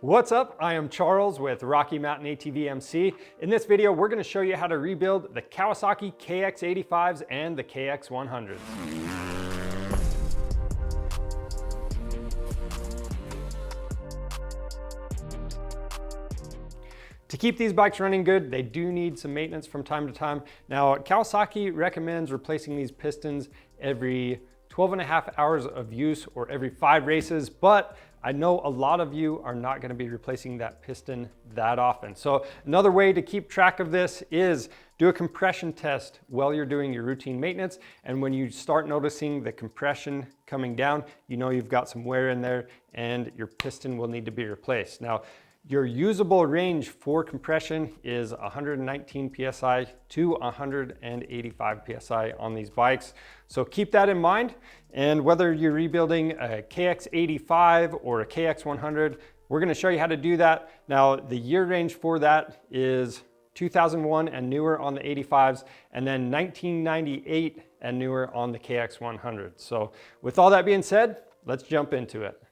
What's up? I am Charles with Rocky Mountain ATV MC. In this video, we're going to show you how to rebuild the Kawasaki KX85s and the KX100s. To keep these bikes running good, they do need some maintenance from time to time. Now, Kawasaki recommends replacing these pistons every 12.5 hours of use or every 5 races, but I know a lot of you are not going to be replacing that piston that often. So another way to keep track of this is do a compression test while you're doing your routine maintenance. And when you start noticing the compression coming down, you know you've got some wear in there and your piston will need to be replaced. Now, your usable range for compression is 119 PSI to 185 PSI on these bikes. So keep that in mind. And whether you're rebuilding a KX85 or a KX100, we're gonna show you how to do that. Now, the year range for that is 2001 and newer on the 85s, and then 1998 and newer on the KX100. So with all that being said, let's jump into it.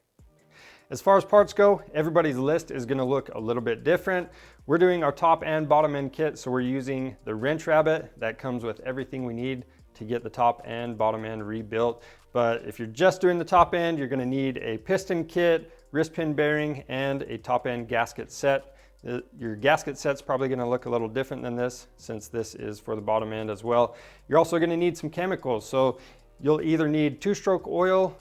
As far as parts go, everybody's list is gonna look a little bit different. We're doing our top and bottom end kit, so we're using the wrench rabbit that comes with everything we need to get the top and bottom end rebuilt. But if you're just doing the top end, you're gonna need a piston kit, wrist pin bearing, and a top end gasket set. Your gasket set's probably gonna look a little different than this, since this is for the bottom end as well. You're also gonna need some chemicals. So you'll either need 2-stroke oil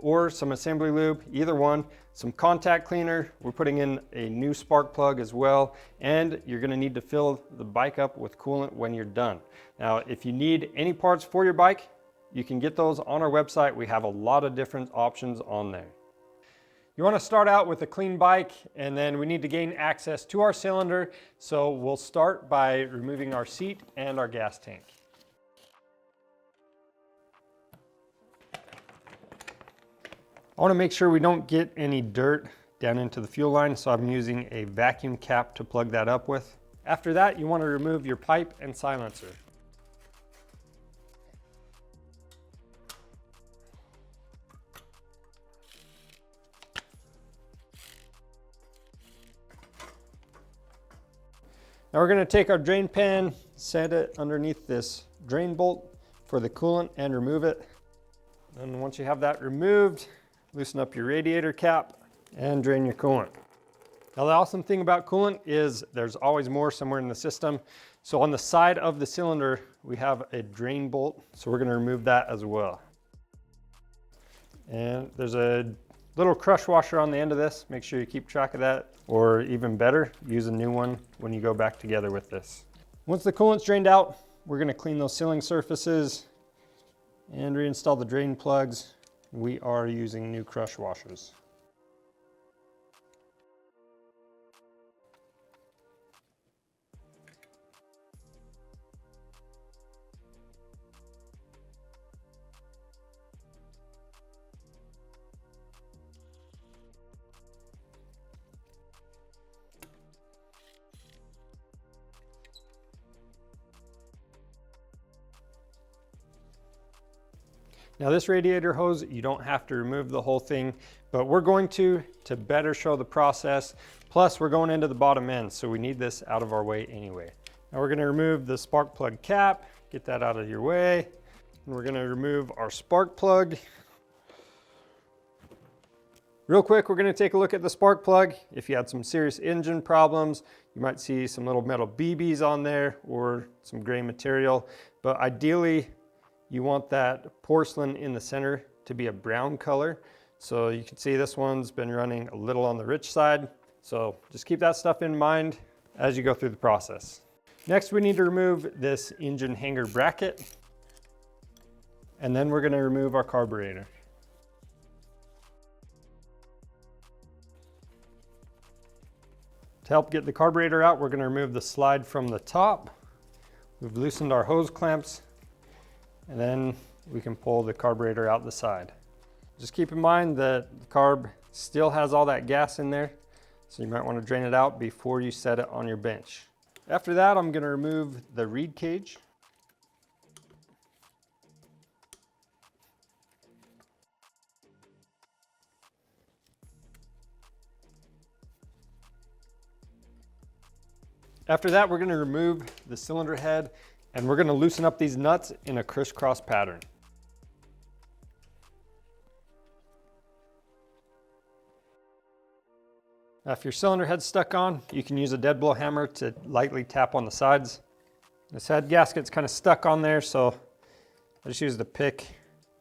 or some assembly lube, either one, some contact cleaner. We're putting in a new spark plug as well, and you're gonna need to fill the bike up with coolant when you're done. Now, if you need any parts for your bike, you can get those on our website. We have a lot of different options on there. You wanna start out with a clean bike, and then we need to gain access to our cylinder. So we'll start by removing our seat and our gas tank. I want to make sure we don't get any dirt down into the fuel line, so I'm using a vacuum cap to plug that up with. After that, you want to remove your pipe and silencer. Now we're going to take our drain pan, set it underneath this drain bolt for the coolant and remove it. And once you have that removed, loosen up your radiator cap and drain your coolant. Now, the awesome thing about coolant is there's always more somewhere in the system. So on the side of the cylinder, we have a drain bolt. So we're gonna remove that as well. And there's a little crush washer on the end of this. Make sure you keep track of that, or even better, use a new one when you go back together with this. Once the coolant's drained out, we're gonna clean those sealing surfaces and reinstall the drain plugs. We are using new crush washers. Now, this radiator hose, you don't have to remove the whole thing, but we're going to better show the process. Plus, we're going into the bottom end, so we need this out of our way anyway. Now we're gonna remove the spark plug cap, get that out of your way. And we're gonna remove our spark plug. Real quick, we're gonna take a look at the spark plug. If you had some serious engine problems, you might see some little metal BBs on there or some gray material, but ideally, you want that porcelain in the center to be a brown color. So you can see this one's been running a little on the rich side. So just keep that stuff in mind as you go through the process. Next, we need to remove this engine hanger bracket. And then we're gonna remove our carburetor. To help get the carburetor out, we're gonna remove the slide from the top. We've loosened our hose clamps, and then we can pull the carburetor out the side. Just keep in mind that the carb still has all that gas in there, so you might want to drain it out before you set it on your bench. After that, I'm going to remove the reed cage. After that, we're gonna remove the cylinder head and we're gonna loosen up these nuts in a crisscross pattern. Now, if your cylinder head's stuck on, you can use a dead blow hammer to lightly tap on the sides. This head gasket's kind of stuck on there, so I just use the pick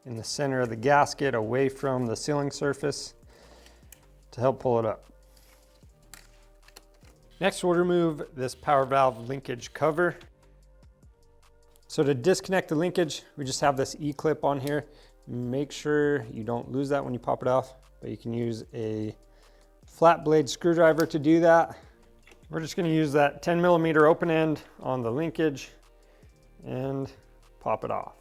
in the center of the gasket away from the sealing surface to help pull it up. Next, we'll remove this power valve linkage cover. So to disconnect the linkage, we just have this E-clip on here. Make sure you don't lose that when you pop it off, but you can use a flat blade screwdriver to do that. We're just gonna use that 10mm open end on the linkage and pop it off.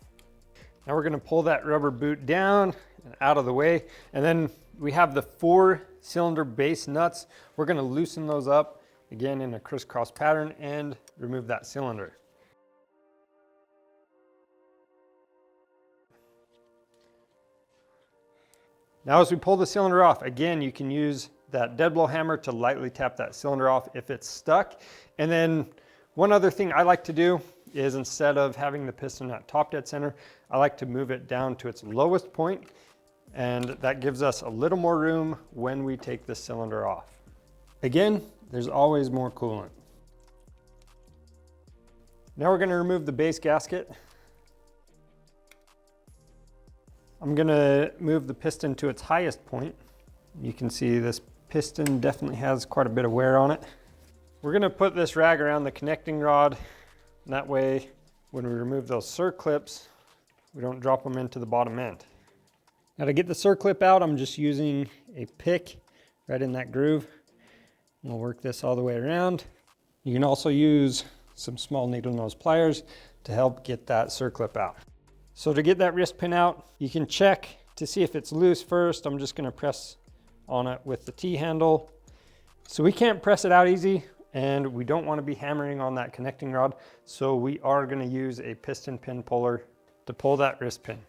Now we're gonna pull that rubber boot down and out of the way. And then we have the 4 cylinder base nuts. We're gonna loosen those up again in a crisscross pattern and remove that cylinder. Now as we pull the cylinder off, again, you can use that dead blow hammer to lightly tap that cylinder off if it's stuck. And then one other thing I like to do is, instead of having the piston at top dead center, I like to move it down to its lowest point, and that gives us a little more room when we take the cylinder off. Again, there's always more coolant. Now we're going to remove the base gasket. I'm going to move the piston to its highest point. You can see this piston definitely has quite a bit of wear on it. We're going to put this rag around the connecting rod. And that way, when we remove those circlips, we don't drop them into the bottom end. Now to get the circlip out, I'm just using a pick right in that groove. We'll work this all the way around. You can also use some small needle nose pliers to help get that circlip out. So to get that wrist pin out, you can check to see if it's loose first. I'm just gonna press on it with the T-handle. So we can't press it out easy, and we don't want to be hammering on that connecting rod. So we are going to use a piston pin puller to pull that wrist pin.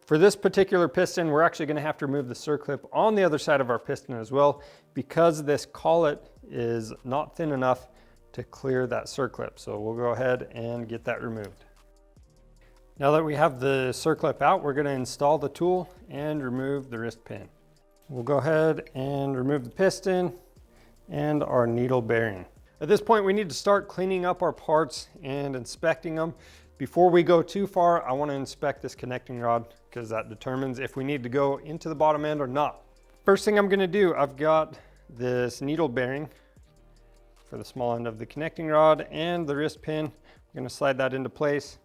For this particular piston, we're actually going to have to remove the circlip on the other side of our piston as well, because this collet is not thin enough to clear that circlip. So we'll go ahead and get that removed. Now that we have the circlip out, we're going to install the tool and remove the wrist pin. We'll go ahead and remove the piston and our needle bearing. At this point, we need to start cleaning up our parts and inspecting them. Before we go too far, I want to inspect this connecting rod, because that determines if we need to go into the bottom end or not. First thing I'm going to do, I've got this needle bearing for the small end of the connecting rod and the wrist pin. I'm going to slide that into place.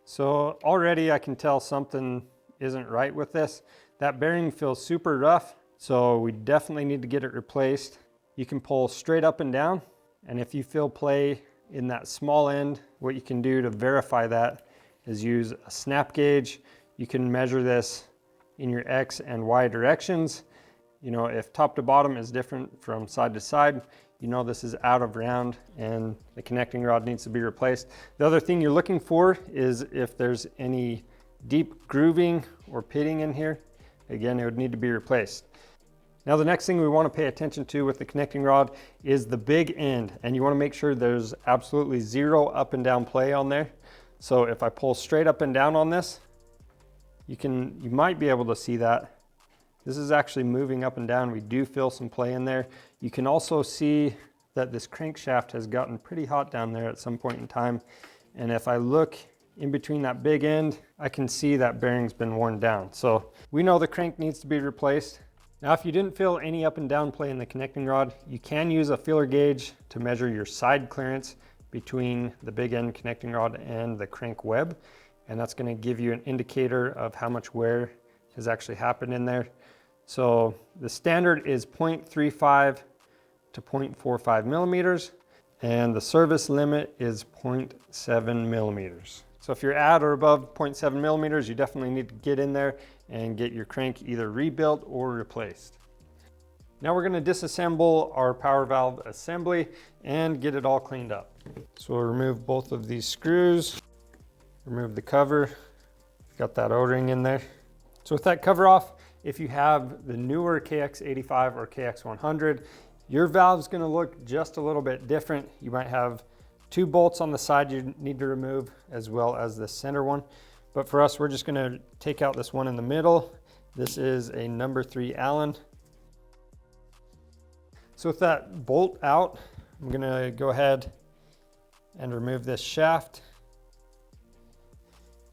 So already I can tell something isn't right with this. That bearing feels super rough, so we definitely need to get it replaced. You can pull straight up and down, and if you feel play in that small end, what you can do to verify that is use a snap gauge. You can measure this in your X and Y directions. You know, if top to bottom is different from side to side, you know this is out of round and the connecting rod needs to be replaced. The other thing you're looking for is if there's any deep grooving or pitting in here. Again, it would need to be replaced. Now the next thing we want to pay attention to with the connecting rod is the big end, and you want to make sure there's absolutely zero up and down play on there. So if I pull straight up and down on this, you might be able to see that. This is actually moving up and down. We do feel some play in there. You can also see that this crankshaft has gotten pretty hot down there at some point in time. And if I look in between that big end, I can see that bearing's been worn down. So we know the crank needs to be replaced. Now, if you didn't feel any up and down play in the connecting rod, you can use a feeler gauge to measure your side clearance between the big end connecting rod and the crank web. And that's going to give you an indicator of how much wear has actually happened in there. So the standard is 0.35 to 0.45 millimeters, and the service limit is 0.7 millimeters. So if you're at or above 0.7 millimeters, you definitely need to get in there and get your crank either rebuilt or replaced. Now we're going to disassemble our power valve assembly and get it all cleaned up. So we'll remove both of these screws, remove the cover, got that O-ring in there. So with that cover off, if you have the newer KX85 or KX100, Your valve's gonna look just a little bit different. You might have 2 bolts on the side you need to remove, as well as the center one. But for us, we're just gonna take out this one in the middle. This is a number 3 Allen. So with that bolt out, I'm gonna go ahead and remove this shaft.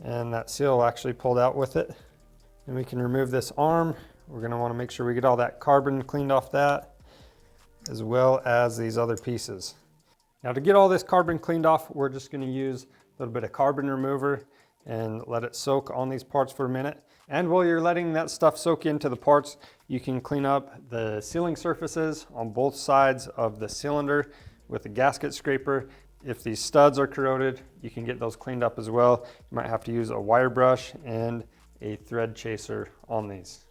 And that seal actually pulled out with it. And we can remove this arm. We're gonna wanna make sure we get all that carbon cleaned off that, as well as these other pieces. Now to get all this carbon cleaned off, we're just gonna use a little bit of carbon remover and let it soak on these parts for a minute. And while you're letting that stuff soak into the parts, you can clean up the sealing surfaces on both sides of the cylinder with a gasket scraper. If these studs are corroded, you can get those cleaned up as well. You might have to use a wire brush and a thread chaser on these.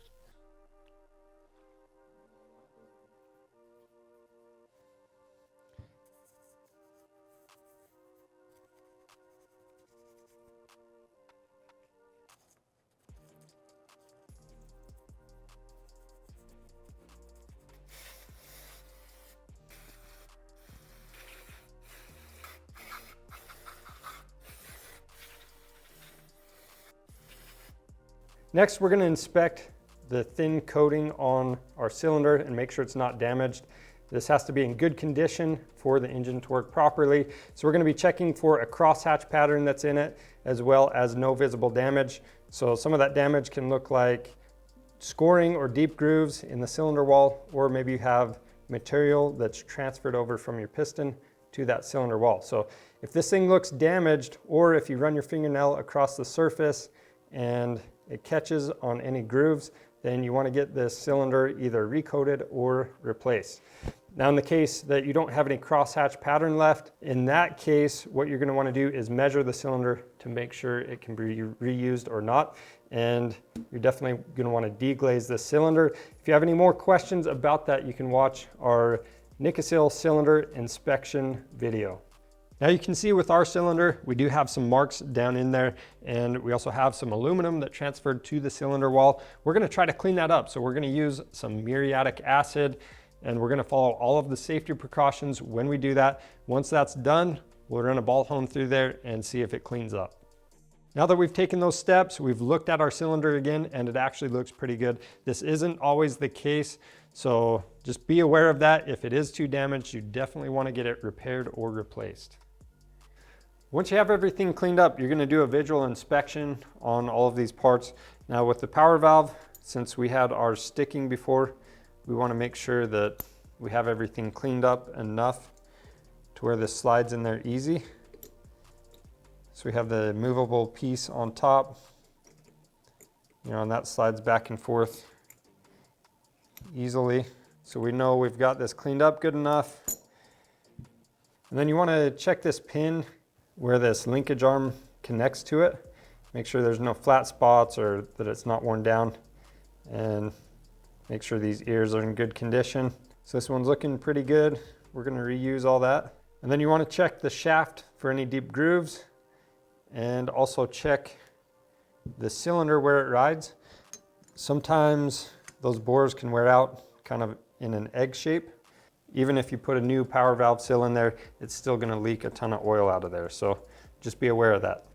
Next, we're going to inspect the thin coating on our cylinder and make sure it's not damaged. This has to be in good condition for the engine to work properly. So we're going to be checking for a crosshatch pattern that's in it, as well as no visible damage. So some of that damage can look like scoring or deep grooves in the cylinder wall, or maybe you have material that's transferred over from your piston to that cylinder wall. So if this thing looks damaged, or if you run your fingernail across the surface and it catches on any grooves, then you want to get this cylinder either recoated or replaced. Now in the case that you don't have any crosshatch pattern left, in that case, what you're going to want to do is measure the cylinder to make sure it can be reused or not. And you're definitely going to want to deglaze this cylinder. If you have any more questions about that, you can watch our Nikasil cylinder inspection video. Now you can see with our cylinder, we do have some marks down in there, and we also have some aluminum that transferred to the cylinder wall. We're gonna try to clean that up. So we're gonna use some muriatic acid, and we're gonna follow all of the safety precautions when we do that. Once that's done, we'll run a ball hone through there and see if it cleans up. Now that we've taken those steps, we've looked at our cylinder again, and it actually looks pretty good. This isn't always the case, so just be aware of that. If it is too damaged, you definitely wanna get it repaired or replaced. Once you have everything cleaned up, you're going to do a visual inspection on all of these parts. Now with the power valve, since we had ours sticking before, we want to make sure that we have everything cleaned up enough to where this slides in there easy. So we have the movable piece on top, and that slides back and forth easily. So we know we've got this cleaned up good enough. And then you want to check this pin where this linkage arm connects to it. Make sure there's no flat spots or that it's not worn down, and make sure these ears are in good condition. So this one's looking pretty good. We're going to reuse all that. And then you want to check the shaft for any deep grooves, and also check the cylinder where it rides. Sometimes those bores can wear out kind of in an egg shape. Even if you put a new power valve seal in there, it's still going to leak a ton of oil out of there. So just be aware of that.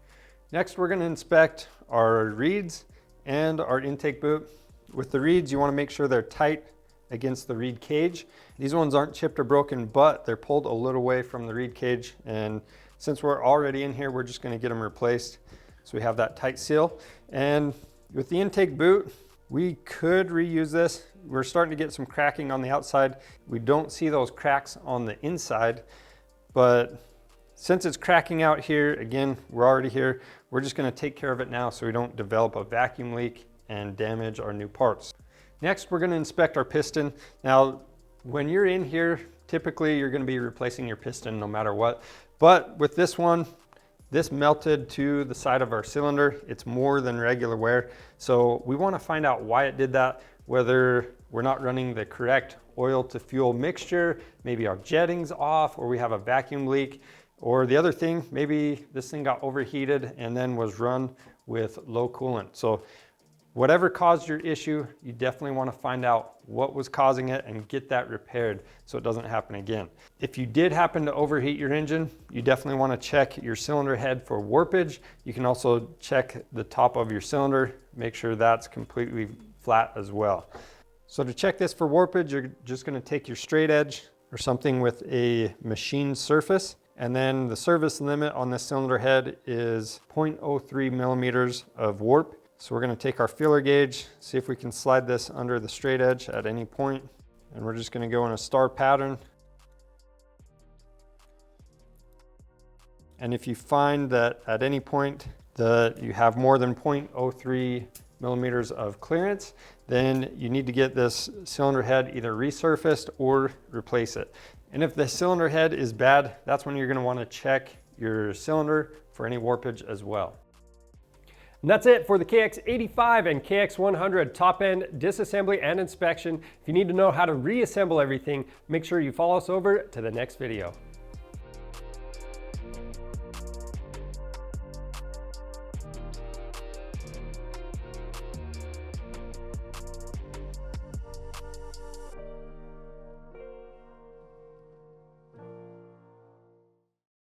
Next, we're going to inspect our reeds and our intake boot. With the reeds, you want to make sure they're tight against the reed cage. These ones aren't chipped or broken, but they're pulled a little way from the reed cage. And since we're already in here, we're just going to get them replaced. So we have that tight seal. And with the intake boot, we could reuse this. We're starting to get some cracking on the outside. We don't see those cracks on the inside, but since it's cracking out here, again, we're already here, we're just gonna take care of it now so we don't develop a vacuum leak and damage our new parts. Next, we're gonna inspect our piston. Now, when you're in here, typically you're gonna be replacing your piston no matter what, but with this one, this melted to the side of our cylinder. It's more than regular wear. So we want to find out why it did that, whether we're not running the correct oil to fuel mixture, maybe our jetting's off, or we have a vacuum leak, or the other thing, maybe this thing got overheated and then was run with low coolant. So Whatever caused your issue, you definitely want to find out what was causing it and get that repaired so it doesn't happen again. If you did happen to overheat your engine, you definitely want to check your cylinder head for warpage. You can also check the top of your cylinder, make sure that's completely flat as well. So to check this for warpage, you're just going to take your straight edge or something with a machined surface, and then the service limit on this cylinder head is 0.03 millimeters of warp. So we're going to take our feeler gauge, see if we can slide this under the straight edge at any point, and we're just going to go in a star pattern. And if you find that at any point that you have more than 0.03 millimeters of clearance, then you need to get this cylinder head either resurfaced or replace it. And if the cylinder head is bad, that's when you're going to want to check your cylinder for any warpage as well. And that's it for the KX85 and KX100 top-end disassembly and inspection. If you need to know how to reassemble everything, make sure you follow us over to the next video.